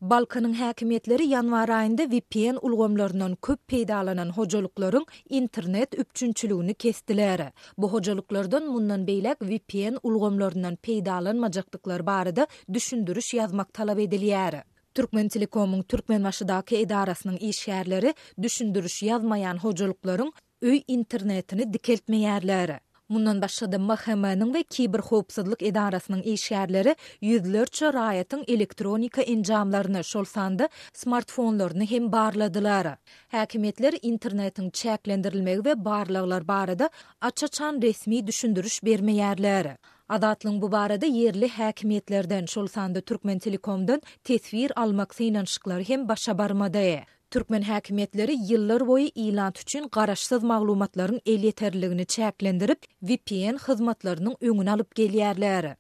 Balkanyň häkimetleri ýanwar aýynda VPN ulgamlaryndan köp peýdalanan hojalyklaryň internet üpçünçiligini kestiler. Bu hojalyklardan mundan beýlek VPN ulgamlaryndan peýdalanmajakdyklary barada düşündürüş ýazmak talap edilýär. Türkmen Telekom'un Türkmenbaşydaky edarasynyň işgärleri düşündürüş ýazmaýan hojalyklaryň öý internetini dikeltmeýärler. Mundan başga mahkemanyň we kiber howpsuzlyk edarasynyň işgärleri ýüzlerçe raýatyň elektronika enjamlaryny şol sanda smartfonlaryny hem barladylar. Häkimetler internetiň çäklendirilmegi we barlaglar barada açaçan resmi düşündürüş bermeýärler. Adatlyň bu barada yerli häkimetlerden şol sanda Türkmen Telekom'dan tesvir almak synanşyklary hem başa barmady. Türkmen häkimetleri ýyllar boyu ilan üçin garaşsyz maglumatlaryň el ýeterligini çäklendirip VPN hyzmatlarynyň öňüne alyp gelýärler.